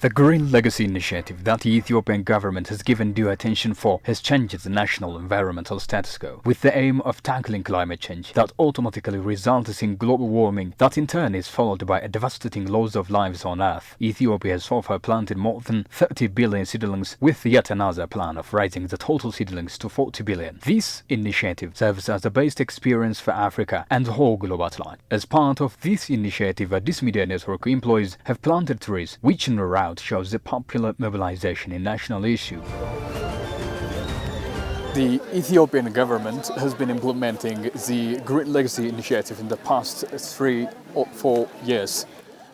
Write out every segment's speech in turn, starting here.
The Green Legacy initiative that the Ethiopian government has given due attention for has changed the national environmental status quo, with the aim of tackling climate change that automatically results in global warming that in turn is followed by a devastating loss of lives on Earth. Ethiopia has so far planted more than 30 billion seedlings, with yet another plan of raising the total seedlings to 40 billion. This initiative serves as a best experience for Africa and the whole global line. As part of this initiative, Addis Media Network employees have planted trees, which in a route shows the popular mobilization in national issue. The Ethiopian government has been implementing the Green Legacy initiative in the past 3 or 4 years.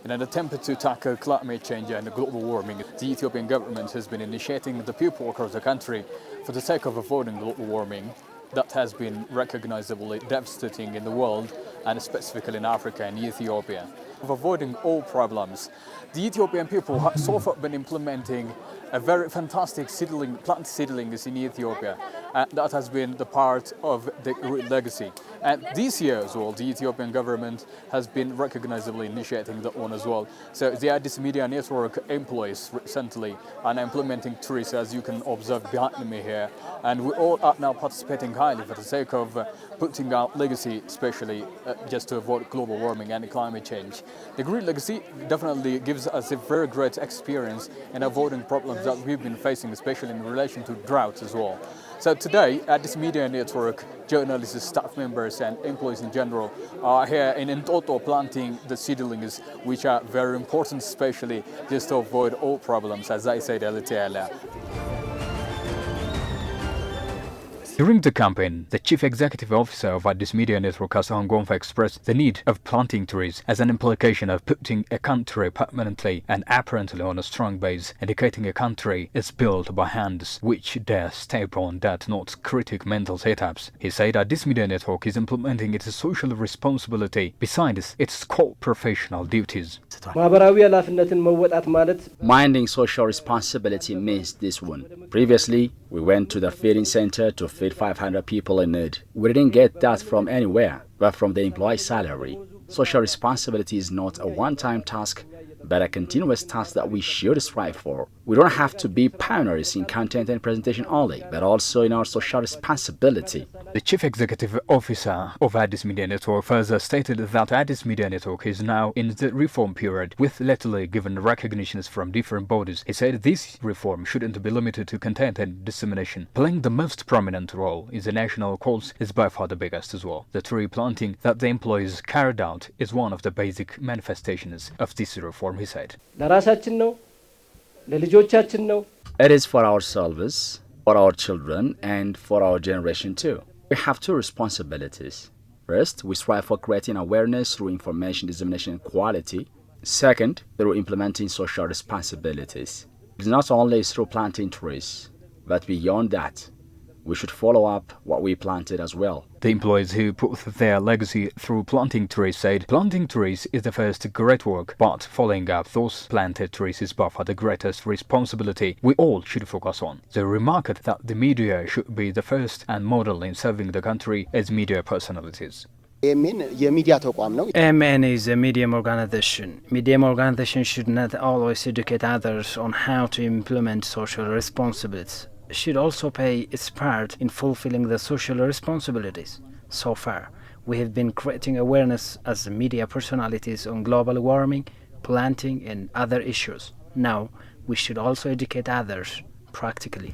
In an attempt to tackle climate change and global warming, the Ethiopian government has been initiating the people across the country for the sake of avoiding global warming that has been recognizably devastating in the world and specifically in Africa and Ethiopia. Of avoiding all problems, the Ethiopian people have so far been implementing a very fantastic plant seedlings in Ethiopia, and that has been the part of the Green Legacy. And this year as well, the Ethiopian government has been recognizably initiating that one as well. So the Addis Media Network employees recently are implementing trees, as you can observe behind me here, and we all are now participating highly for the sake of putting out legacy, especially just to avoid global warming and climate change. The Green Legacy definitely gives us a very great experience in avoiding problems that we've been facing, especially in relation to droughts as well. So today, Addis Media Network journalists, staff members and employees in general are here in Ntoto planting the seedlings, which are very important, especially just to avoid all problems, as I said a little earlier. During the campaign, the chief executive officer of Addis Media Network, Gonfa, expressed the need of planting trees as an implication of putting a country permanently and apparently on a strong base, indicating a country is built by hands which dare step on that not critic mental setups. He said Addis Media Network is implementing its social responsibility besides its core professional duties. Minding social responsibility means this one. Previously, we went to the feeding center to feed 500 people in need. We didn't get that from anywhere, but from the employee salary. Social responsibility is not a one-time task, but a continuous task that we should strive for. We don't have to be pioneers in content and presentation only, but also in our social responsibility. The chief executive officer of Addis Media Network further stated that Addis Media Network is now in the reform period, with latterly given recognitions from different bodies. He said this reform shouldn't be limited to content and dissemination. Playing the most prominent role in the national cause is by far the biggest as well. The tree planting that the employees carried out is one of the basic manifestations of this reform, he said. It is for ourselves, for our children, and for our generation too. We have two responsibilities. First, we strive for creating awareness through information dissemination and quality. Second, through implementing social responsibilities. It's not only through planting trees, but beyond that, we should follow up what we planted as well. The employees who put their legacy through planting trees said planting trees is the first great work, but following up those planted trees is by far the greatest responsibility we all should focus on. They remarked that the media should be the first and model in serving the country as media personalities. MN is a medium organization. Medium organization should not always educate others on how to implement social responsibilities. Should also play its part in fulfilling the social responsibilities. So far, we have been creating awareness as media personalities on global warming, planting and other issues. Now, we should also educate others practically.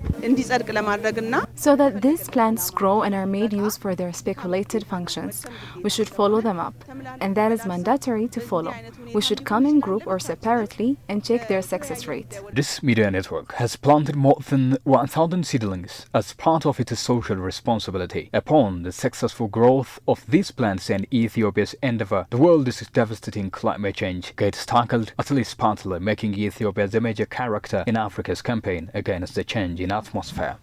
So that these plants grow and are made use for their speculated functions. We should follow them up, and that is mandatory to follow. We should come in group or separately and check their success rate. This media network has planted more than 1,000 seedlings as part of its social responsibility. Upon the successful growth of these plants and Ethiopia's endeavor, the world's devastating climate change gets tackled, at least partly, making Ethiopia the major character in Africa's campaign against the change in atmosphere.